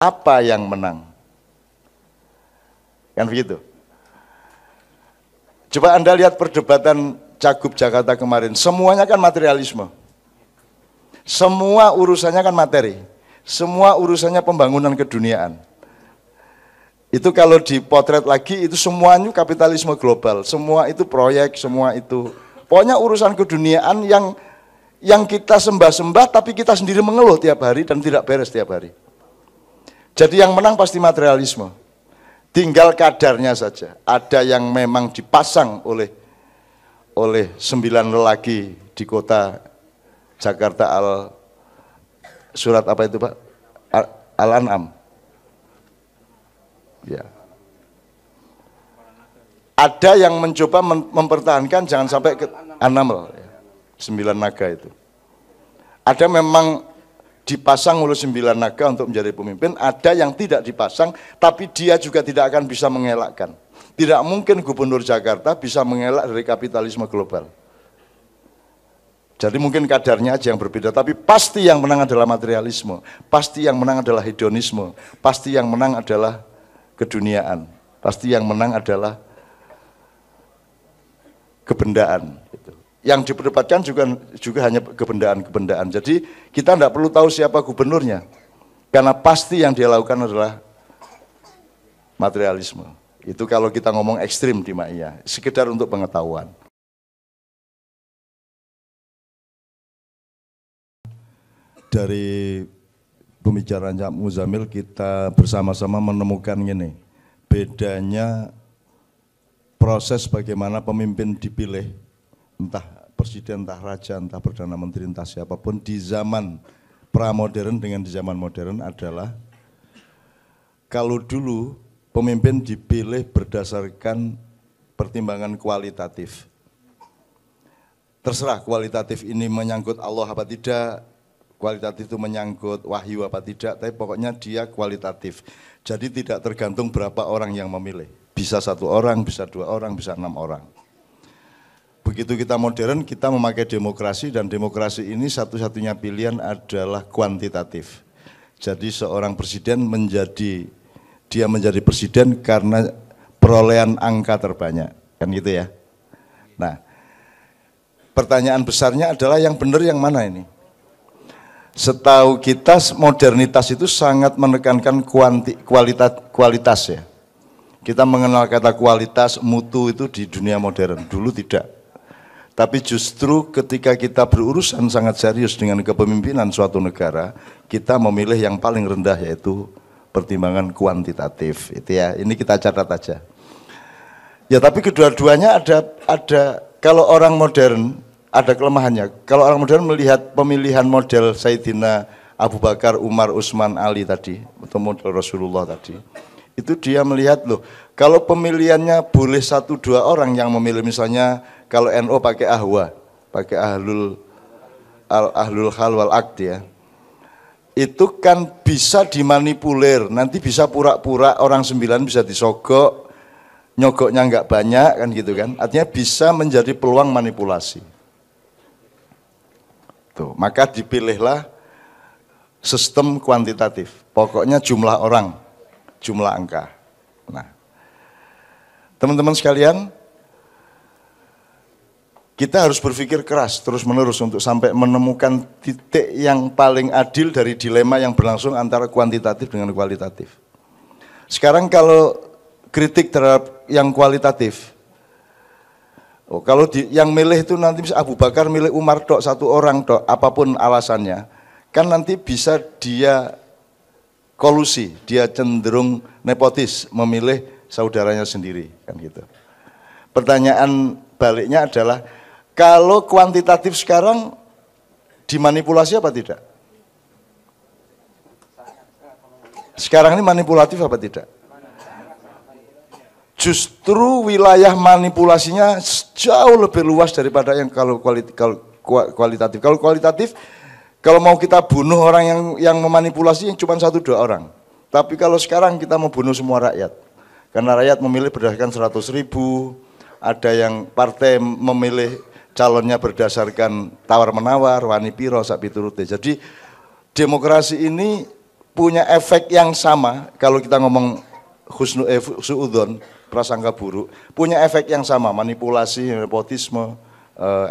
apa yang menang? Kan begitu. Coba Anda lihat perdebatan Cagup Jakarta kemarin, semuanya kan materialisme. Semua urusannya kan materi. Semua urusannya pembangunan keduniaan. Itu kalau dipotret lagi, itu semuanya kapitalisme global. Semua itu proyek, semua itu. Pokoknya urusan keduniaan yang kita sembah-sembah, tapi kita sendiri mengeluh tiap hari dan tidak beres tiap hari. Jadi yang menang pasti materialisme. Tinggal kadarnya saja. Ada yang memang dipasang oleh 9 lelaki di kota Jakarta surat apa itu Pak? Al-An'am. Ya. Ada yang mencoba mempertahankan jangan sampai ke An-Naml, ya. 9 naga itu. Ada memang dipasang oleh 9 naga untuk menjadi pemimpin, ada yang tidak dipasang, tapi dia juga tidak akan bisa mengelakkan. Tidak mungkin gubernur Jakarta bisa mengelak dari kapitalisme global. Jadi mungkin kadarnya aja yang berbeda, tapi pasti yang menang adalah materialisme, pasti yang menang adalah hedonisme, pasti yang menang adalah keduniaan, pasti yang menang adalah kebendaan. Yang diperdebatkan juga hanya kebendaan. Jadi kita tidak perlu tahu siapa gubernurnya, karena pasti yang dia lakukan adalah materialisme. Itu kalau kita ngomong ekstrim di Ma'iyah, sekedar untuk pengetahuan. Dari pembicaraan Muzamil kita bersama-sama menemukan gini, bedanya proses bagaimana pemimpin dipilih, entah presiden, entah raja, entah perdana menteri, entah siapapun di zaman pramodern dengan di zaman modern adalah kalau dulu pemimpin dipilih berdasarkan pertimbangan kualitatif. Terserah kualitatif ini menyangkut Allah apa tidak, kualitatif itu menyangkut wahyu apa tidak, tapi pokoknya dia kualitatif. Jadi tidak tergantung berapa orang yang memilih. Bisa 1 orang, bisa 2 orang, bisa 6 orang. Begitu kita modern, kita memakai demokrasi, dan demokrasi ini satu-satunya pilihan adalah kuantitatif. Jadi seorang presiden menjadi presiden karena perolehan angka terbanyak, kan gitu ya. Nah, pertanyaan besarnya adalah yang benar yang mana ini? Setahu kita modernitas itu sangat menekankan kualitas ya. Kita mengenal kata kualitas, mutu itu di dunia modern, dulu tidak. Tapi justru ketika kita berurusan sangat serius dengan kepemimpinan suatu negara, kita memilih yang paling rendah yaitu pertimbangan kuantitatif. Itu ya, ini kita catat aja. Ya tapi kedua-duanya ada kalau orang modern ada kelemahannya. Kalau orang modern melihat pemilihan model Sayyidina Abu Bakar, Umar, Utsman, Ali tadi, atau model Rasulullah tadi, itu dia melihat loh, kalau pemilihannya boleh 1-2 orang yang memilih, misalnya kalau NU pakai ahwa, pakai ahlul hal wal aqd ya, itu kan bisa dimanipulir, nanti bisa pura-pura orang 9 bisa disogok, nyogoknya nggak banyak kan gitu kan, artinya bisa menjadi peluang manipulasi. Tuh, maka dipilihlah sistem kuantitatif, pokoknya jumlah orang, jumlah angka. Nah, teman-teman sekalian, kita harus berpikir keras terus-menerus untuk sampai menemukan titik yang paling adil dari dilema yang berlangsung antara kuantitatif dengan kualitatif. Sekarang kalau kritik terhadap yang kualitatif, kalau yang milih itu nanti bisa Abu Bakar milih Umar tok, 1 orang tok, apapun alasannya, kan nanti bisa dia kolusi, dia cenderung nepotis, memilih saudaranya sendiri, kan gitu. Pertanyaan baliknya adalah, kalau kuantitatif sekarang dimanipulasi apa tidak? Sekarang ini manipulatif apa tidak? Justru wilayah manipulasinya jauh lebih luas daripada yang kalau kualitatif. Kalau kualitatif, kalau mau kita bunuh orang yang memanipulasi yang cuma 1-2 orang. Tapi kalau sekarang kita mau bunuh semua rakyat. Karena rakyat memilih berdasarkan 100.000, ada yang partai memilih calonnya berdasarkan tawar-menawar, wani piro, sak piturute. Jadi demokrasi ini punya efek yang sama. Kalau kita ngomong suudzon, prasangka buruk, punya efek yang sama, manipulasi, nepotisme,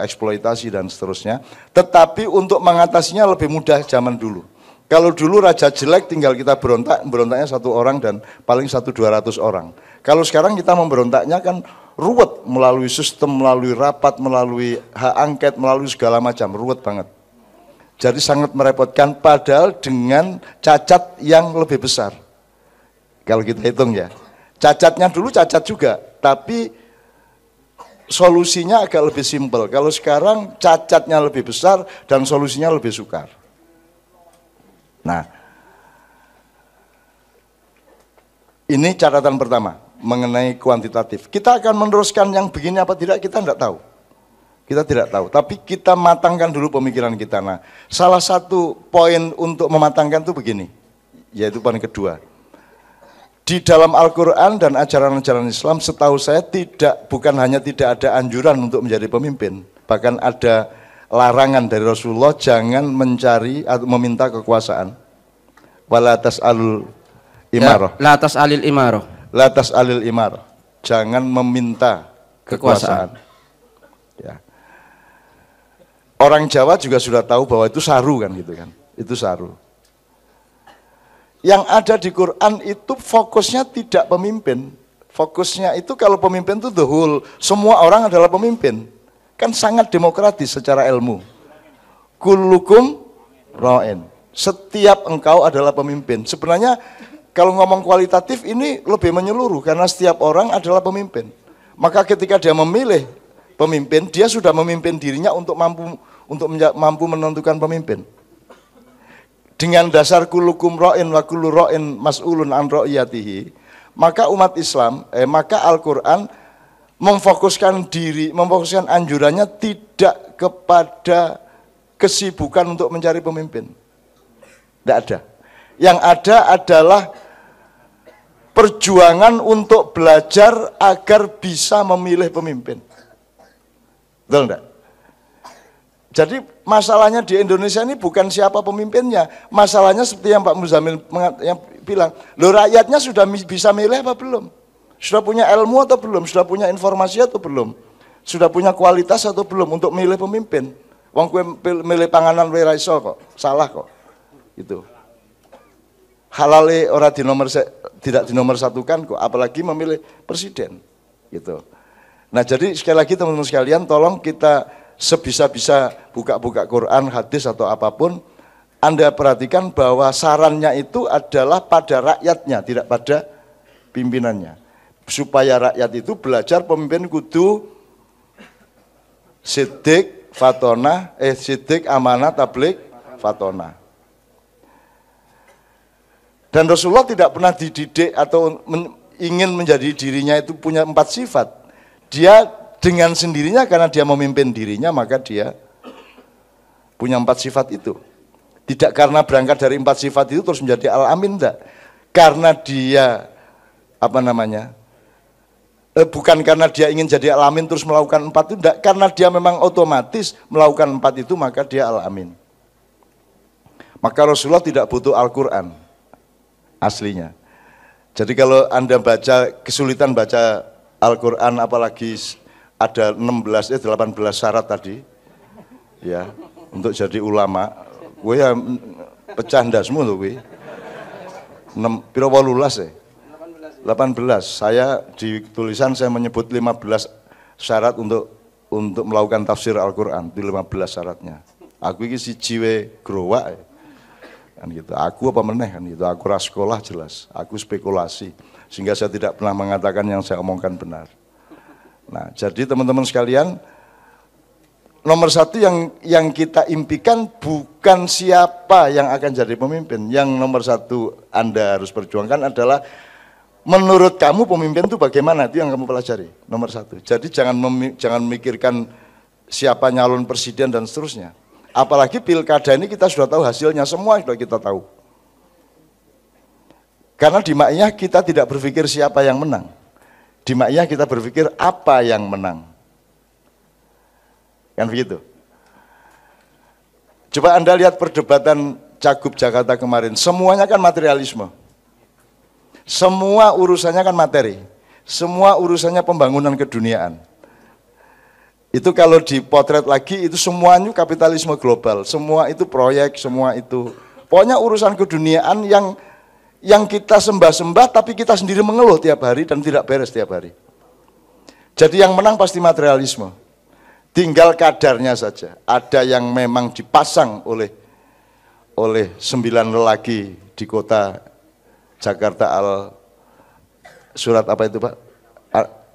eksploitasi dan seterusnya. Tetapi untuk mengatasinya lebih mudah zaman dulu. Kalau dulu raja jelek tinggal kita berontaknya 1 orang dan paling 100-200 orang. Kalau sekarang kita memberontaknya kan ruwet melalui sistem, melalui rapat, melalui hak angket, melalui segala macam, ruwet banget. Jadi sangat merepotkan padahal dengan cacat yang lebih besar. Kalau kita hitung ya. Cacatnya dulu cacat juga, tapi solusinya agak lebih simpel. Kalau sekarang cacatnya lebih besar dan solusinya lebih sukar. Nah, ini catatan pertama mengenai kuantitatif. Kita akan meneruskan yang begini apa tidak, kita tidak tahu. Kita tidak tahu, tapi kita matangkan dulu pemikiran kita. Nah, salah satu poin untuk mematangkan itu begini, yaitu poin kedua. Di dalam Al-Quran dan ajaran-ajaran Islam, setahu saya bukan hanya tidak ada anjuran untuk menjadi pemimpin, bahkan ada larangan dari Rasulullah jangan mencari atau meminta kekuasaan. Wala tas'alul imarah. La tas'alil imarah. La tas'alil imarah. Jangan meminta kekuasaan. Ya. Orang Jawa juga sudah tahu bahwa itu saru kan gitu kan. Itu saru. Yang ada di Quran itu fokusnya tidak pemimpin. Fokusnya itu kalau pemimpin itu the whole, semua orang adalah pemimpin. Kan sangat demokratis secara ilmu. Kullukum ra'in. Setiap engkau adalah pemimpin. Sebenarnya kalau ngomong kualitatif ini lebih menyeluruh karena setiap orang adalah pemimpin. Maka ketika dia memilih pemimpin, dia sudah memimpin dirinya untuk mampu menentukan pemimpin. Dengan dasar kullukum ra'in wa kullu ra'in mas'ulun an ra'iyatihi, maka umat Islam, maka Al-Quran memfokuskan anjurannya tidak kepada kesibukan untuk mencari pemimpin. Tidak ada. Yang ada adalah perjuangan untuk belajar agar bisa memilih pemimpin. Betul enggak? Jadi masalahnya di Indonesia ini bukan siapa pemimpinnya. Masalahnya seperti yang Pak Muzamil yang bilang, loh rakyatnya sudah bisa milih apa belum? Sudah punya ilmu atau belum? Sudah punya informasi atau belum? Sudah punya kualitas atau belum untuk milih pemimpin? Wong kowe milih panganan wae ra iso kok. Salah kok. Itu. Halale ora tidak dinomorsatukan kok, apalagi memilih presiden. Gitu. Nah, jadi sekali lagi teman-teman sekalian, tolong kita sebisa-bisa buka-buka Quran, hadis atau apapun, Anda perhatikan bahwa sarannya itu adalah pada rakyatnya, tidak pada pimpinannya. Supaya rakyat itu belajar pemimpin kudu sidik, fatona, sidik, amanah, tablik, fatona. Dan Rasulullah tidak pernah dididik atau ingin menjadi dirinya itu punya 4 sifat. Dia dengan sendirinya karena dia memimpin dirinya maka dia punya 4 sifat itu. Tidak karena berangkat dari 4 sifat itu terus menjadi al-amin, enggak. Karena dia bukan karena dia ingin jadi al-amin terus melakukan 4 itu, enggak. Karena dia memang otomatis melakukan 4 itu maka dia al-amin. Maka Rasulullah tidak butuh Al-Quran aslinya. Jadi kalau Anda kesulitan baca Al-Quran apalagi ada 18 syarat tadi ya untuk jadi ulama, gue ya pecah ndasmu loh gue. 18 saya di tulisan saya menyebut 15 syarat untuk melakukan tafsir Al-Quran, itu 15 syaratnya. Aku ini si jiwe growak kan gitu. Aku apa meneh kan gitu. Aku ras sekolah jelas, aku spekulasi sehingga saya tidak pernah mengatakan yang saya omongkan benar. Nah, jadi teman-teman sekalian, nomor 1 yang kita impikan bukan siapa yang akan jadi pemimpin. Yang nomor 1 Anda harus perjuangkan adalah menurut kamu pemimpin itu bagaimana, itu yang kamu pelajari. Nomor 1. Jadi jangan memikirkan siapa nyalon presiden dan seterusnya. Apalagi pilkada ini kita sudah tahu hasilnya, semua sudah kita tahu. Karena di Ma'iyah kita tidak berpikir siapa yang menang. Di Ma'iyah kita berpikir apa yang menang. Kan begitu. Coba Anda lihat perdebatan Cagup Jakarta kemarin, semuanya kan materialisme. Semua urusannya kan materi. Semua urusannya pembangunan keduniaan. Itu kalau dipotret lagi, itu semuanya kapitalisme global. Semua itu proyek, semua itu. Pokoknya urusan keduniaan yang kita sembah-sembah, tapi kita sendiri mengeluh tiap hari dan tidak beres tiap hari. Jadi yang menang pasti materialisme. Tinggal kadarnya saja. Ada yang memang dipasang oleh 9 lelaki di kota Jakarta surat apa itu Pak?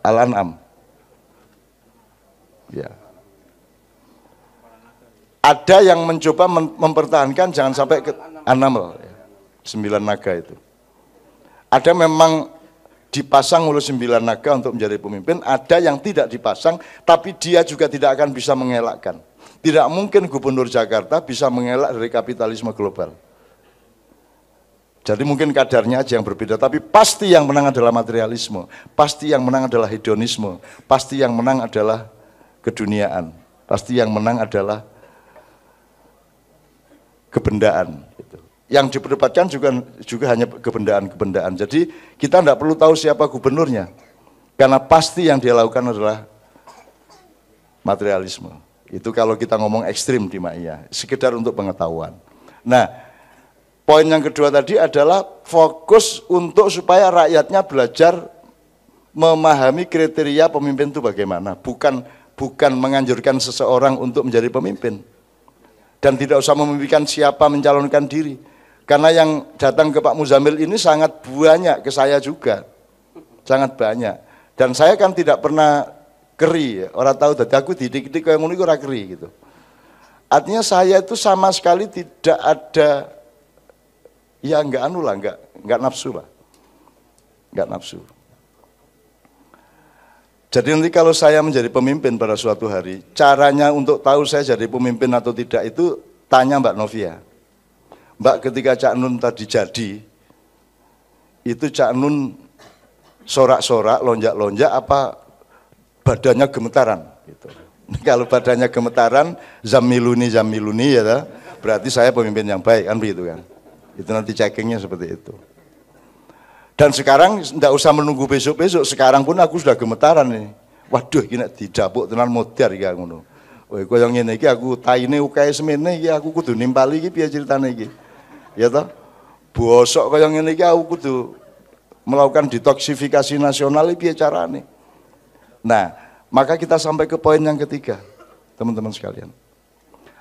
Al-An'am. Ya. Ada yang mencoba mempertahankan jangan sampai ke An-Naml, ya. 9 naga itu. Ada memang dipasang oleh 9 naga untuk menjadi pemimpin, ada yang tidak dipasang, tapi dia juga tidak akan bisa mengelakkan. Tidak mungkin gubernur Jakarta bisa mengelak dari kapitalisme global. Jadi mungkin kadarnya aja yang berbeda, tapi pasti yang menang adalah materialisme, pasti yang menang adalah hedonisme, pasti yang menang adalah keduniaan, pasti yang menang adalah kebendaan. Yang diperdebatkan juga hanya kebendaan. Jadi kita tidak perlu tahu siapa gubernurnya, karena pasti yang dia lakukan adalah materialisme. Itu kalau kita ngomong ekstrim di Maia, sekedar untuk pengetahuan. Nah, poin yang kedua tadi adalah fokus untuk supaya rakyatnya belajar memahami kriteria pemimpin itu bagaimana, bukan menganjurkan seseorang untuk menjadi pemimpin. Dan tidak usah memimpikan siapa mencalonkan diri. Karena yang datang ke Pak Muzamil ini sangat banyak, ke saya juga. Sangat banyak. Dan saya kan tidak pernah keri, orang tahu dari aku didik-didik kayak ngono iku ora keri gitu. Artinya saya itu sama sekali tidak ada, ya enggak nafsu lah. Enggak nafsu. Jadi nanti kalau saya menjadi pemimpin pada suatu hari, caranya untuk tahu saya jadi pemimpin atau tidak itu tanya Mbak Novia. Mbak, ketika Cak Nun tadi jadi, itu Cak Nun sorak-sorak, lonjak-lonjak, apa badannya gemetaran? Gitu. Kalau badannya gemetaran, zamiluni ya, berarti saya pemimpin yang baik, kan begitu kan? Itu nanti checkingnya seperti itu. Dan sekarang tidak usah menunggu besok-besok, sekarang pun aku sudah gemetaran ini. Waduh, ini didapuk tenan modar ya ngono. Wah, koyo ngene iki aku taine ukae semene iki aku kudu nimpali iki piye ceritane iki. Ya toh? Bosok kaya ngene iki aku kudu melakukan detoksifikasi nasional iki piye carane. Nah, maka kita sampai ke poin yang ketiga, teman-teman sekalian.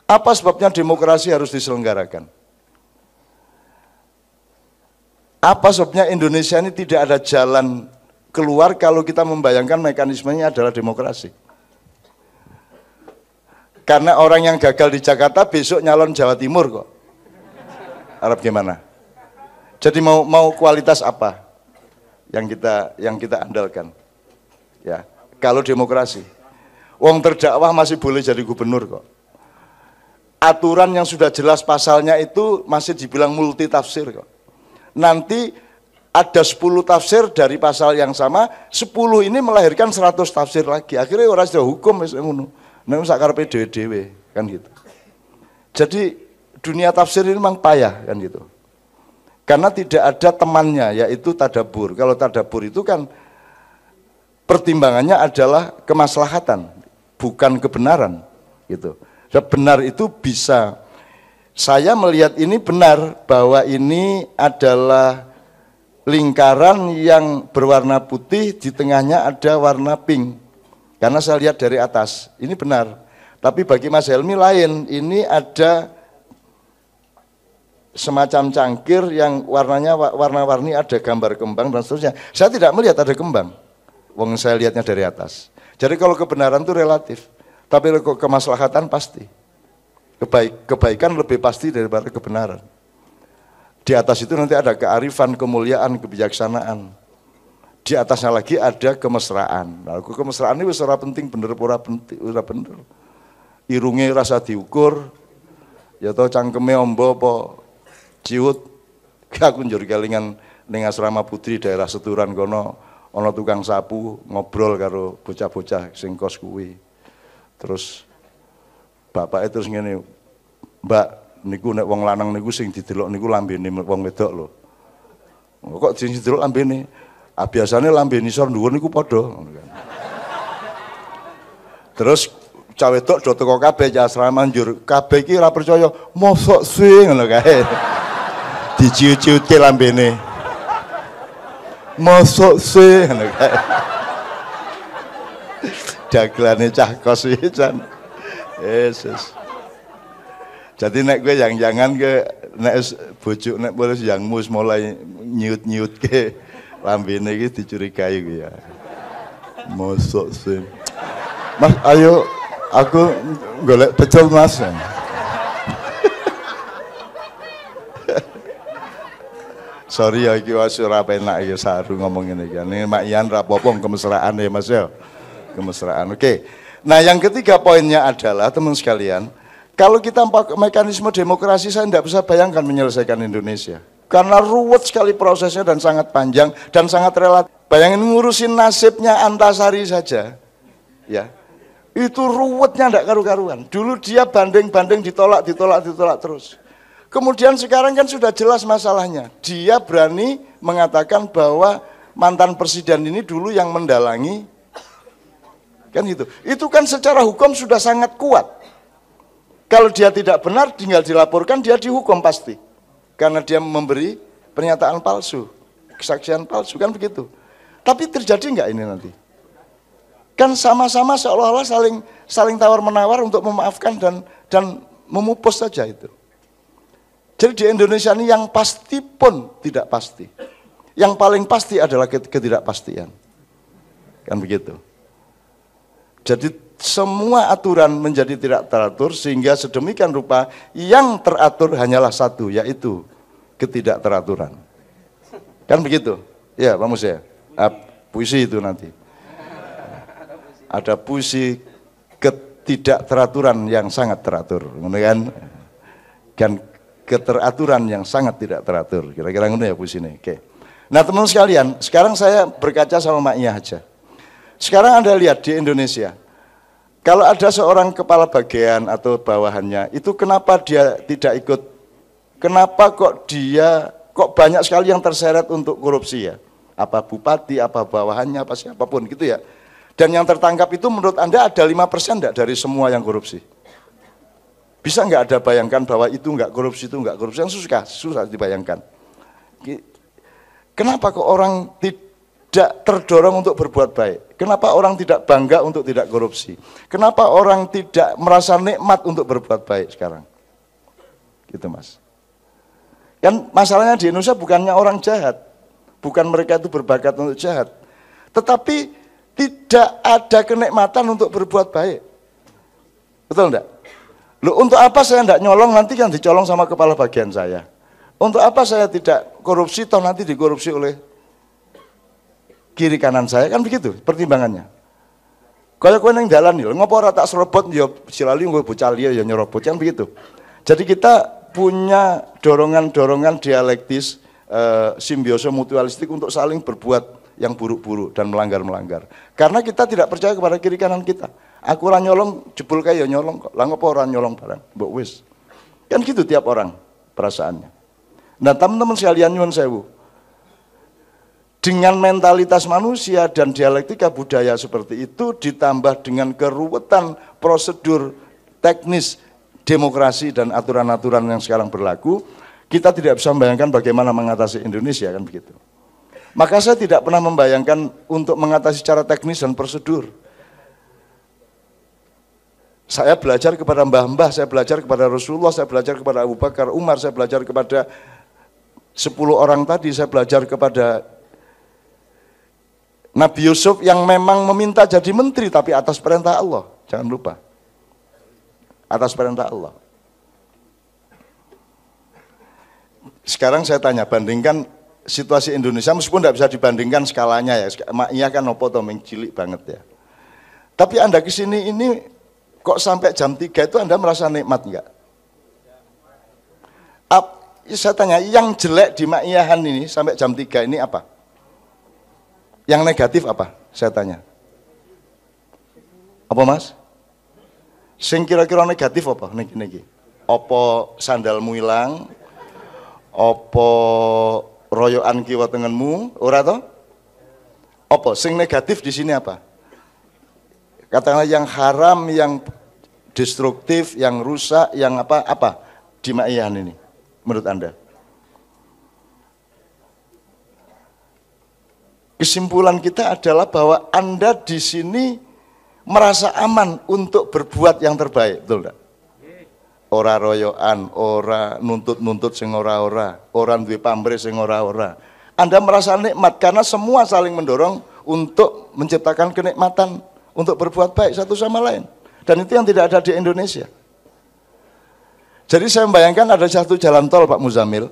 Apa sebabnya demokrasi harus diselenggarakan? Apa sebabnya Indonesia ini tidak ada jalan keluar kalau kita membayangkan mekanismenya adalah demokrasi? Karena orang yang gagal di Jakarta besok nyalon Jawa Timur kok. Arab gimana? Jadi mau kualitas apa yang kita andalkan? Ya, kalau demokrasi, wong terdakwah masih boleh jadi gubernur kok. Aturan yang sudah jelas pasalnya itu masih dibilang multi tafsir kok. Nanti ada 10 tafsir dari pasal yang sama, 10 ini melahirkan 100 tafsir lagi. Akhirnya orang sudah hukum wis ngono. Nek sakarepe dhewe-dhewe kan gitu. Jadi dunia tafsir ini memang payah kan gitu. Karena tidak ada temannya, yaitu tadabur. Kalau tadabur itu kan pertimbangannya adalah kemaslahatan, bukan kebenaran gitu. Dan benar itu bisa, saya melihat ini benar bahwa ini adalah lingkaran yang berwarna putih, di tengahnya ada warna pink. Karena saya lihat dari atas, ini benar. Tapi bagi Mas Helmi lain, ini ada semacam cangkir yang warnanya warna-warni, ada gambar kembang dan seterusnya. Saya tidak melihat ada kembang, wong saya lihatnya dari atas. Jadi kalau kebenaran itu relatif, tapi kemaslahatan pasti. Kebaikan lebih pasti daripada kebenaran. Di atas itu nanti ada kearifan, kemuliaan, kebijaksanaan. Di atasnya lagi ada kemesraan. Nah, kemesraan ini ora penting bener ora penting, ora bener. Irunge rasa diukur, ya toh cangkeme ombo apa ciut. Aku njur kelingan ning asrama putri daerah Seturan kono ana tukang sapu ngobrol karo bocah-bocah sing kos kuwi. Terus bapaknya terus ngene, Mbak, niku nek wong lanang niku sing didelok niku lambene wong wedok lho. Kok didelok lambene? Ah biasane lambe nisor dhuwur niku padha ngono kan. Terus cah wedok do teko kabeh cah asrama njur. Kabeh iki ora percaya, mosok sih ngono kae. Diciut-ciutke lambene. Mosok sih ngono kae. Dagelane cah kos iki jan. Yesus. Jadi nek gue yang jangan ke nek bojo nek boleh yang mus mulai nyiut-nyiut ke lambene iki dicurigai gue ya. Mosok sih. Mas ayo aku golek pecel Mas. Sorry ya iki wis ora penak ya saru ngomong ngene iki. Ning Mak Ian ra apa-apa kemesraan ya Mas ya. Kemesraan. Oke. Nah, yang ketiga poinnya adalah teman sekalian, kalau kita mekanisme demokrasi saya tidak bisa bayangkan menyelesaikan Indonesia. Karena ruwet sekali prosesnya dan sangat panjang dan sangat relatif. Bayangin ngurusin nasibnya Antasari saja. Ya. Itu ruwetnya tidak karu-karuan. Dulu dia banding-banding ditolak terus. Kemudian sekarang kan sudah jelas masalahnya. Dia berani mengatakan bahwa mantan presiden ini dulu yang mendalangi, kan gitu. Itu kan secara hukum sudah sangat kuat. Kalau dia tidak benar, tinggal dilaporkan, dia dihukum pasti. Karena dia memberi pernyataan palsu, kesaksian palsu, kan begitu. Tapi terjadi enggak ini nanti? Kan sama-sama seolah-olah saling tawar-menawar untuk memaafkan dan memupus saja itu. Jadi di Indonesia ini yang pasti pun tidak pasti. Yang paling pasti adalah ketidakpastian. Kan begitu. Jadi semua aturan menjadi tidak teratur sehingga sedemikian rupa yang teratur hanyalah satu, yaitu ketidakteraturan. Kan begitu? Ya, Pak Musa. Puisi itu nanti. Ada puisi ketidakteraturan yang sangat teratur, kan? Dan keteraturan yang sangat tidak teratur. Kira-kira ngono ya puisi ini. Oke. Nah, teman sekalian, sekarang saya berkaca sama Mak Iya aja. Sekarang Anda lihat di Indonesia, kalau ada seorang kepala bagian atau bawahannya, itu kenapa dia tidak ikut? Kenapa kok banyak sekali yang terseret untuk korupsi ya? Apa bupati, apa bawahannya, apa siapapun gitu ya. Dan yang tertangkap itu menurut Anda ada 5% enggak dari semua yang korupsi? Bisa enggak ada bayangkan bahwa itu enggak korupsi, itu enggak korupsi? Yang susah dibayangkan. Kenapa kok orang tidak terdorong untuk berbuat baik? Kenapa orang tidak bangga untuk tidak korupsi? Kenapa orang tidak merasa nikmat untuk berbuat baik sekarang? Gitu Mas. Kan masalahnya di Indonesia bukannya orang jahat. Bukan mereka itu berbakat untuk jahat. Tetapi tidak ada kenikmatan untuk berbuat baik. Betul enggak? Loh, untuk apa saya enggak nyolong nanti kan dicolong sama kepala bagian saya? Untuk apa saya tidak korupsi toh nanti dikorupsi oleh kiri kanan saya, kan begitu pertimbangannya. Kaya kowe ning dalan lho, ngopo ora tak serobot ya silali nggo bocah liya ya nyerobot, kan begitu. Jadi kita punya dorongan-dorongan dialektis, simbiosa mutualistik untuk saling berbuat yang buruk-buruk dan melanggar-melanggar. Karena kita tidak percaya kepada kiri kanan kita. Aku ora nyolong, jebul kae ya nyolong kok. Lah ngopo ora nyolong barang? Mbok wis. Kan gitu tiap orang perasaannya. Nah, teman-teman sekalian nyuwun sewu. Dengan mentalitas manusia dan dialektika budaya seperti itu ditambah dengan keruwetan prosedur teknis demokrasi dan aturan-aturan yang sekarang berlaku, kita tidak bisa membayangkan bagaimana mengatasi Indonesia, kan begitu. Maka saya tidak pernah membayangkan untuk mengatasi secara teknis dan prosedur. Saya belajar kepada mbah-mbah, saya belajar kepada Rasulullah, saya belajar kepada Abu Bakar, Umar, saya belajar kepada 10 orang tadi, saya belajar kepada Nabi Yusuf yang memang meminta jadi menteri tapi atas perintah Allah, jangan lupa. Atas perintah Allah. Sekarang saya tanya, bandingkan situasi Indonesia, meskipun tidak bisa dibandingkan skalanya ya, Mak Iya kan opo to cilik banget ya. Tapi Anda kesini ini kok sampai jam 3 itu Anda merasa nikmat enggak? Saya tanya, yang jelek di Mak Iyahan ini sampai jam 3 ini apa? Yang negatif apa? Saya tanya. Apa Mas? Sing kira-kira negatif apa? Niki. Apa sandalmu ilang? Apa royokan kiwa tengenmu? Ora toh? Apa? Sing negatif di sini apa? Katakanlah yang haram, yang destruktif, yang rusak, yang apa di ma'iyahan ini menurut Anda? Kesimpulan kita adalah bahwa Anda di sini merasa aman untuk berbuat yang terbaik, betul enggak? Ora royoan, ora nuntut-nuntut sing ora-ora, ora duwe pamrih sing ora-ora. Anda merasa nikmat karena semua saling mendorong untuk menciptakan kenikmatan, untuk berbuat baik satu sama lain. Dan itu yang tidak ada di Indonesia. Jadi saya membayangkan ada satu jalan tol Pak Muzamil.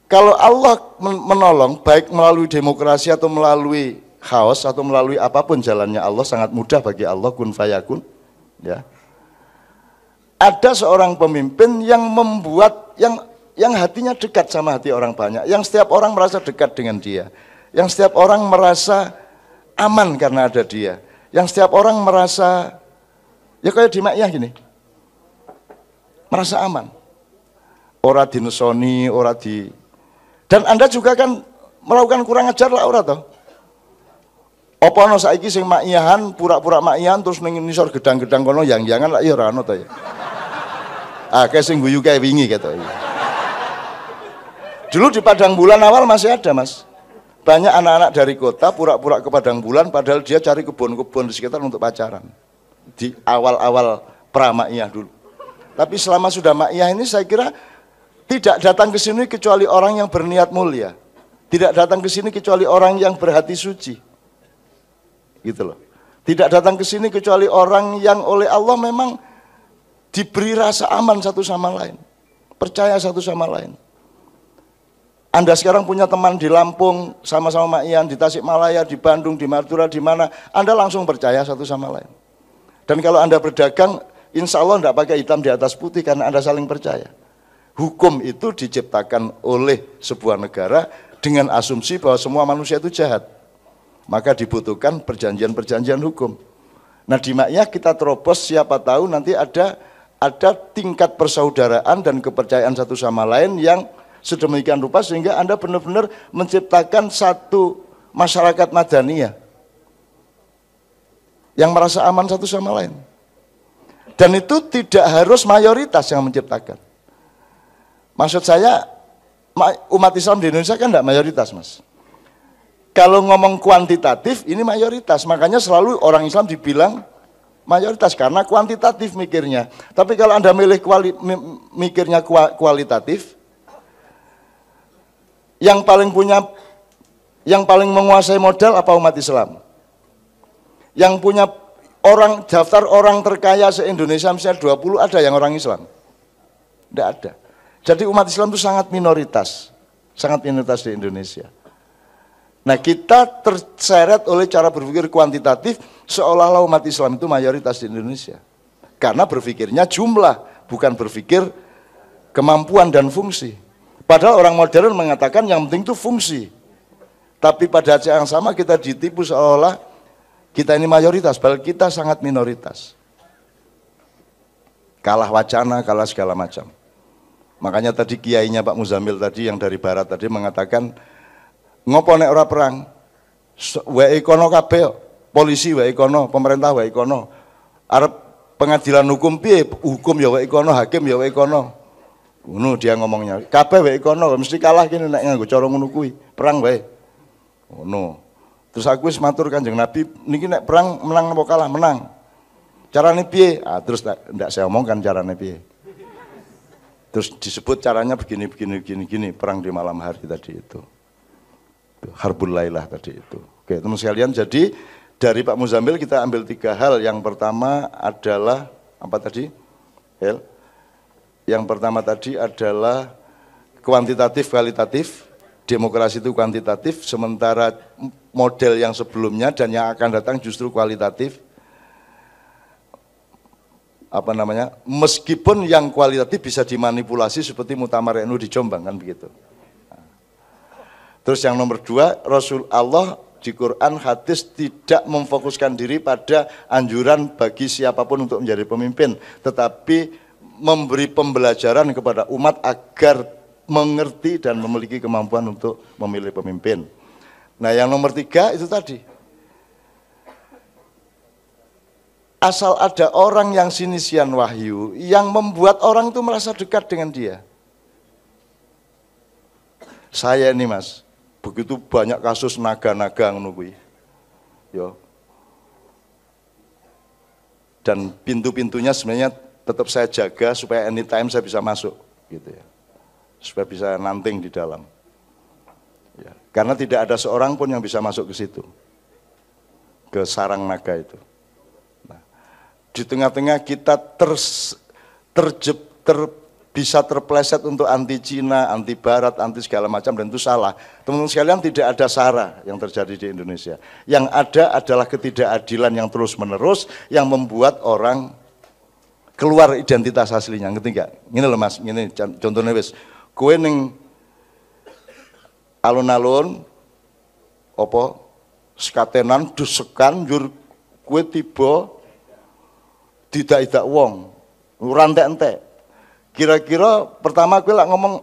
Kalau Allah menolong, baik melalui demokrasi atau melalui chaos atau melalui apapun jalannya Allah, sangat mudah bagi Allah, kun fayakun. Ya. Ada seorang pemimpin yang membuat, yang hatinya dekat sama hati orang banyak, yang setiap orang merasa dekat dengan dia, yang setiap orang merasa aman karena ada dia, yang setiap orang merasa, ya kayak di Ma'iyyah gini, merasa aman. Ora dinesoni, ora di... Dan Anda juga kan melakukan kurang ajar lah ora toh. Apa ono saiki sing Ma'iyyahan, pura-pura Ma'iyyahan terus ning nisor gedang-gedang kono yang-yangan lah ya ora ono to ya. Kayak sing guyu kayak wingi gitu. Dulu di Padang Bulan awal masih ada Mas. Banyak anak-anak dari kota pura-pura ke Padang Bulan padahal dia cari kebun-kebun di sekitar untuk pacaran. Di awal-awal pra-Ma'iyyah dulu. Tapi selama sudah Ma'iyyah ini saya kira tidak datang ke sini kecuali orang yang berniat mulia. Tidak datang ke sini kecuali orang yang berhati suci. Gitu loh. Tidak datang ke sini kecuali orang yang oleh Allah memang diberi rasa aman satu sama lain. Percaya satu sama lain. Anda sekarang punya teman di Lampung, sama-sama Ma'iyyah, di Tasikmalaya, di Bandung, di Madura, di mana, Anda langsung percaya satu sama lain. Dan kalau Anda berdagang, insya Allah tidak pakai hitam di atas putih karena Anda saling percaya. Hukum itu diciptakan oleh sebuah negara dengan asumsi bahwa semua manusia itu jahat. Maka dibutuhkan perjanjian-perjanjian hukum. Nah di Ma'iyyah kita terobos, siapa tahu nanti ada tingkat persaudaraan dan kepercayaan satu sama lain yang sedemikian rupa sehingga Anda benar-benar menciptakan satu masyarakat madaniyah yang merasa aman satu sama lain. Dan itu tidak harus mayoritas yang menciptakan. Maksud saya umat Islam di Indonesia kan tidak mayoritas Mas. Kalau ngomong kuantitatif ini mayoritas, makanya selalu orang Islam dibilang mayoritas karena kuantitatif mikirnya. Tapi kalau Anda mikirnya kualitatif, yang paling menguasai modal apa umat Islam? Yang punya daftar orang terkaya se-Indonesia misalnya 20 ada yang orang Islam? Tidak ada. Jadi umat Islam itu sangat minoritas di Indonesia. Nah kita terseret oleh cara berpikir kuantitatif seolah-olah umat Islam itu mayoritas di Indonesia. Karena berpikirnya jumlah, bukan berpikir kemampuan dan fungsi. Padahal orang modern mengatakan yang penting itu fungsi. Tapi pada saat yang sama kita ditipu seolah-olah kita ini mayoritas, padahal kita sangat minoritas. Kalah wacana, kalah segala macam. Makanya tadi kiainya Pak Muzamil tadi yang dari barat tadi mengatakan ngopo nek ora perang, wae kono kabeh, polisi wae kono, pemerintah wae kono, arep pengadilan hukum piye, hukum ya wae kono, hakim ya wae kono. Ngono dia ngomongnya, kabeh wae kono, mesti kalah kene nek nganggo cara ngono kuwi, perang wae. Ngono. Terus aku wis matur Kanjeng Nabi, niki nek perang menang apa kalah? Menang. Carane piye? Terus ndak saya omongkan carane piye. Terus disebut caranya begini, perang di malam hari tadi itu. Harbul Lailah tadi itu. Oke teman sekalian, jadi dari Pak Muzamil kita ambil 3 hal. Yang pertama adalah, apa tadi? Yang pertama tadi adalah kuantitatif, kualitatif. Demokrasi itu kuantitatif, sementara model yang sebelumnya dan yang akan datang justru kualitatif. Meskipun yang kualitatif bisa dimanipulasi seperti Muktamar NU di Jombang kan begitu. Terus yang nomor 2, Rasul Allah di Quran hadis tidak memfokuskan diri pada anjuran bagi siapapun untuk menjadi pemimpin, tetapi memberi pembelajaran kepada umat agar mengerti dan memiliki kemampuan untuk memilih pemimpin. Nah, yang nomor 3 itu tadi. Asal ada orang yang sinisian wahyu, yang membuat orang itu merasa dekat dengan dia. Saya ini Mas, begitu banyak kasus naga-naga nungguin. Yo. Dan pintu-pintunya sebenarnya tetap saya jaga supaya anytime saya bisa masuk, gitu ya. Supaya bisa nanting di dalam. Ya. Karena tidak ada seorang pun yang bisa masuk ke situ, ke sarang naga itu. Di tengah-tengah kita bisa terpleset untuk anti Cina, anti Barat, anti segala macam, dan itu salah. Teman-teman sekalian, tidak ada SARA yang terjadi di Indonesia. Yang ada adalah ketidakadilan yang terus-menerus yang membuat orang keluar identitas aslinya. Ngerti nggak? Ini loh Mas, ini contohnya wis. Kowe ning alun-alun apa sekatenan desekan njur kowe tiba tidak wong, rantek-entek. Kira-kira pertama gue lah ngomong,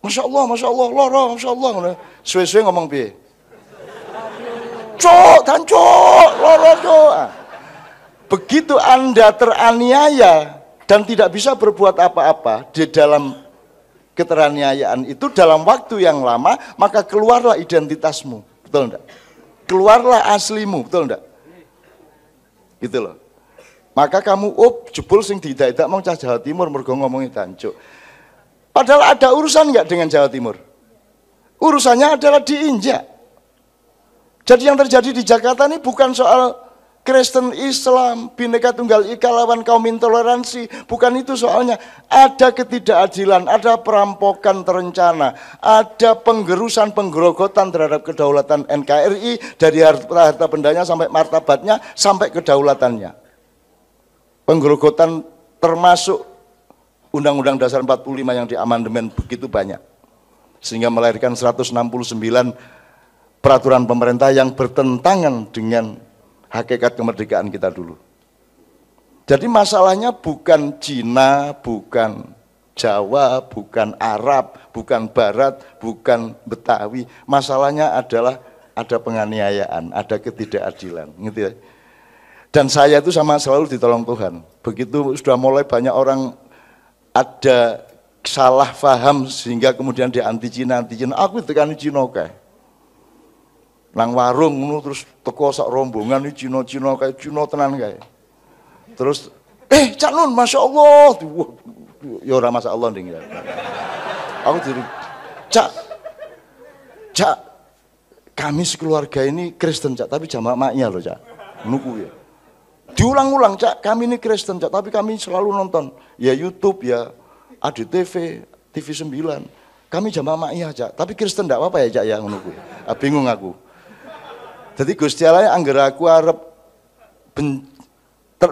Masya Allah, loro, Masya Allah. Suwe-suwe ngomong piye? Cok, loro, cok. Begitu Anda teraniaya dan tidak bisa berbuat apa-apa di dalam keteraniayaan itu dalam waktu yang lama, maka keluarlah identitasmu, betul enggak? Keluarlah aslimu, betul enggak? Gitu loh. Maka kamu jebul sing tidak mau cah Jawa Timur mergo ngomongi tancuk. Padahal ada urusan enggak dengan Jawa Timur? Urusannya adalah diinjak. Jadi yang terjadi di Jakarta ini bukan soal Kristen, Islam, Bhinneka Tunggal Ika lawan kaum intoleransi, bukan itu soalnya. Ada ketidakadilan, ada perampokan terencana, ada penggerusan, penggerogotan terhadap kedaulatan NKRI dari harta bendanya sampai martabatnya sampai kedaulatannya. Penggerogotan termasuk Undang-Undang Dasar 45 yang diamandemen begitu banyak. Sehingga melahirkan 169 peraturan pemerintah yang bertentangan dengan hakikat kemerdekaan kita dulu. Jadi masalahnya bukan Cina, bukan Jawa, bukan Arab, bukan Barat, bukan Betawi. Masalahnya adalah ada penganiayaan, ada ketidakadilan. Gitu ya. Dan saya itu selalu ditolong Tuhan. Begitu sudah mulai banyak orang ada salah paham sehingga kemudian dia anti Cina. Aku tekan Cina kae. Nang warung ngono terus teko sak rombongan iki Cina kae Cina tenan kae. Terus Cak Nun, Masya Allah. Ya ora Masya Allah ning ya. Aku diri Cak kami sekeluarga ini Kristen Cak, tapi jamaah maknya loh Cak. Ngono ya. Diulang-ulang Cak, kami ini Kristen Cak, tapi kami selalu nonton ya YouTube ya ADTV, TV 9. Kami jamaah maknya Cak, tapi Kristen enggak apa-apa ya Cak ya ngono kuwi. Bingung aku. Jadi Gusti Allah anggere aku arep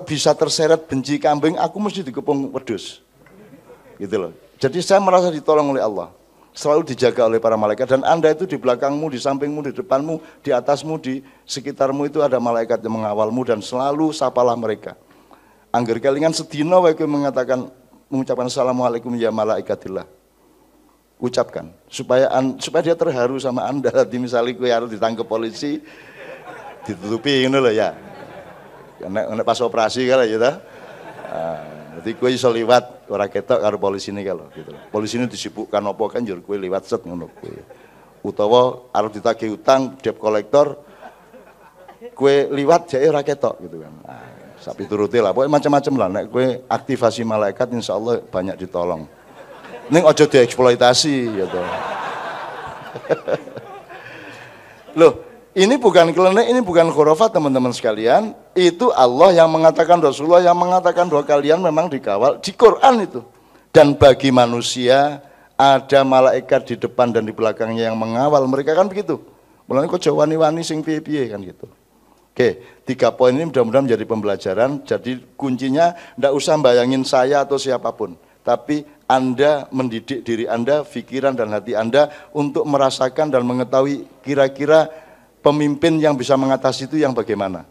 bisa terseret benci kambing, aku mesti dikepung wedhus. Gitu loh. Jadi saya merasa ditolong oleh Allah. Selalu dijaga oleh para malaikat, dan Anda itu di belakangmu, di sampingmu, di depanmu, di atasmu, di sekitarmu itu ada malaikat yang mengawalmu, dan selalu sapalah mereka. Angger kelingan sedina wae mengucapkan assalamualaikum ya malaikatillah. Ucapkan supaya dia terharu sama Anda. Tadi misalnya kowe harus ditangkap polisi, ditutupi ngono lho ya. Nek pas operasi kala ya ta. Jadi kowe iso liwat ora ketok karo polisine kalau gitu. Polisine disibukkan apa kan njur kowe liwat set ngono kowe. Utawa arep ditagih utang debt collector kowe liwat jake ora ketok gitu kan. Sapi turuti lah, pokoknya macam-macam lah. Nek kowe aktivasi malaikat insyaallah banyak ditolong. Ning aja dieksploitasi gitu. Loh, ini bukan klenik, ini bukan khurafat teman-teman sekalian. Itu Allah yang mengatakan, Rasulullah yang mengatakan bahwa kalian memang dikawal di Quran itu. Dan bagi manusia ada malaikat di depan dan di belakangnya yang mengawal mereka, kan begitu. Mulane kok wani-wani sing piye-piye kan gitu. Oke, 3 poin ini mudah-mudahan menjadi pembelajaran. Jadi kuncinya ndak usah bayangin saya atau siapapun, tapi Anda mendidik diri Anda, pikiran dan hati Anda untuk merasakan dan mengetahui kira-kira pemimpin yang bisa mengatasi itu yang bagaimana.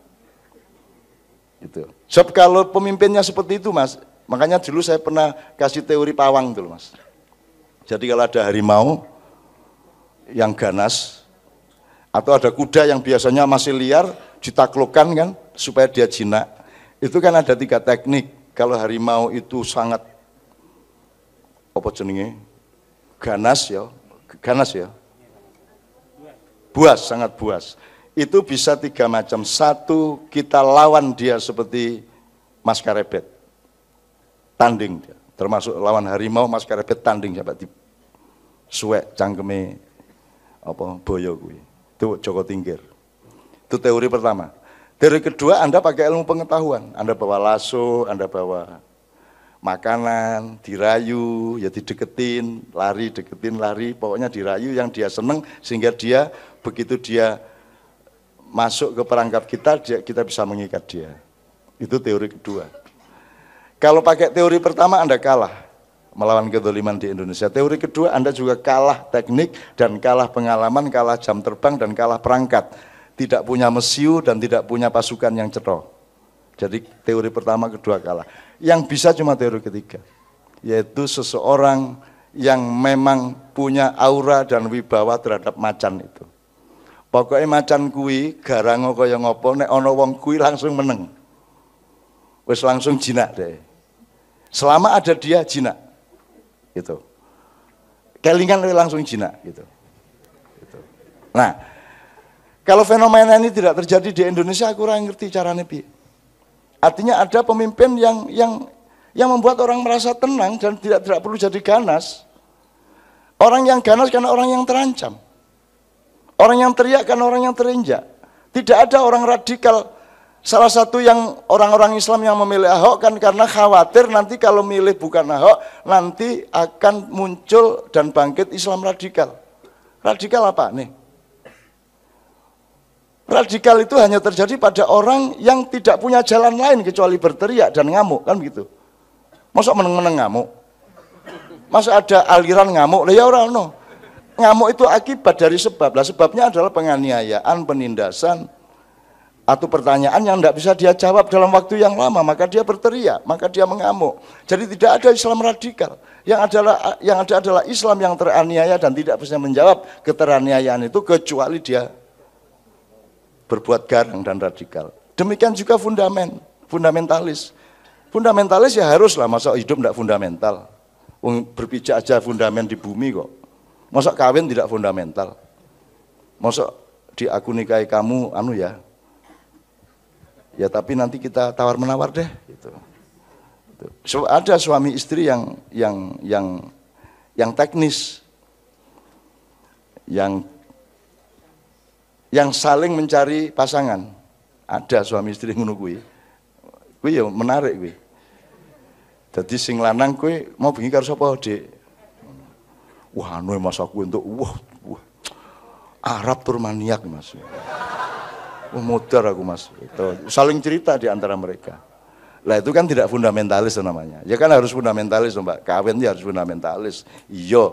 Gitu. Sebab kalau pemimpinnya seperti itu Mas, Makanya dulu saya pernah kasih teori pawang dulu Mas. Jadi kalau ada harimau yang ganas, atau ada kuda yang biasanya masih liar, ditaklukkan kan, supaya dia jinak. Itu kan ada 3 teknik. Kalau harimau itu sangat, apa jenenge, ganas ya, buas, sangat buas. Itu bisa 3 macam. 1, kita lawan dia seperti mas karebet, tanding dia. Termasuk lawan harimau, mas karebet tanding sampai di suwek cangkeme apa boyo kuwi. Itu Joko Tingkir. Itu teori pertama. Teori kedua, Anda pakai ilmu pengetahuan. Anda bawa lasso, Anda bawa makanan, dirayu, ya dideketin, lari, pokoknya dirayu yang dia seneng sehingga dia begitu dia masuk ke perangkap kita, kita bisa mengikat dia. Itu teori kedua. Kalau pakai teori pertama Anda kalah melawan kezaliman di Indonesia. Teori kedua Anda juga kalah teknik dan kalah pengalaman, kalah jam terbang dan kalah perangkat. Tidak punya mesiu dan tidak punya pasukan yang cetha. Jadi teori pertama, kedua kalah. Yang bisa cuma teori ketiga, yaitu seseorang yang memang punya aura dan wibawa terhadap macan itu. Pokoknya macan kui garang kaya ngopo, nek ana wong kui langsung meneng. Wis langsung jinak deh. Selama ada dia jinak. Gitu. Kelingan langsung jinak gitu. Nah, kalau fenomena ini tidak terjadi di Indonesia, aku kurang ngerti caranya piye. Artinya ada pemimpin yang membuat orang merasa tenang dan tidak perlu jadi ganas. Orang yang ganas karena orang yang terancam. Orang yang teriak karena orang yang terinjak. Tidak ada orang radikal. Salah satu yang orang-orang Islam yang memilih Ahok kan karena khawatir nanti kalau milih bukan Ahok, nanti akan muncul dan bangkit Islam radikal. Radikal apa nih? Radikal itu hanya terjadi pada orang yang tidak punya jalan lain kecuali berteriak dan ngamuk, kan begitu. Masa meneng-meneng ngamuk? Masa ada aliran ngamuk? Lah ya ora ono. Ngamuk itu akibat dari sebab. Lah sebabnya adalah penganiayaan, penindasan, atau pertanyaan yang tidak bisa dia jawab dalam waktu yang lama, maka dia berteriak, maka dia mengamuk. Jadi tidak ada Islam radikal. Yang ada adalah Islam yang teraniaya dan tidak bisa menjawab keteraniayaan itu kecuali dia berbuat garang dan radikal. Demikian juga fundamentalis. Fundamentalis ya haruslah, masa hidup tidak fundamental. Berpijak aja fundamen di bumi kok. Masa kawin tidak fundamental. Masa di aku nikahi kamu ya tapi nanti kita tawar menawar deh gitu. So, ada suami istri yang teknis, yang saling mencari pasangan. Ada suami istri ngono kuwi. Kuwi ya menarik kuwi. Dadi sing lanang kuwi mau bengi karo sapa, Dik? Wah, anu Mas aku entuk wah. Arab tur maniak, Mas. Modar aku Mas. Itu saling cerita di antara mereka. Lah itu kan tidak fundamentalis namanya. Ya kan harus fundamentalis, Mbak. Kawin ya harus fundamentalis. Iya.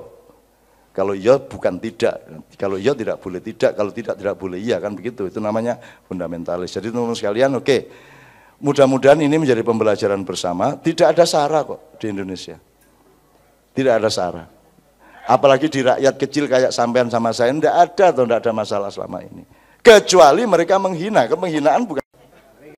Kalau iya bukan tidak. Kalau iya tidak boleh tidak, kalau tidak boleh iya, kan begitu. Itu namanya fundamentalis. Jadi teman-teman sekalian, oke. Mudah-mudahan ini menjadi pembelajaran bersama. Tidak ada sara kok di Indonesia. Tidak ada sara. Apalagi di rakyat kecil kayak sampean sama saya, tidak ada atau tidak ada masalah selama ini. Kecuali mereka menghina. Penghinaan bukan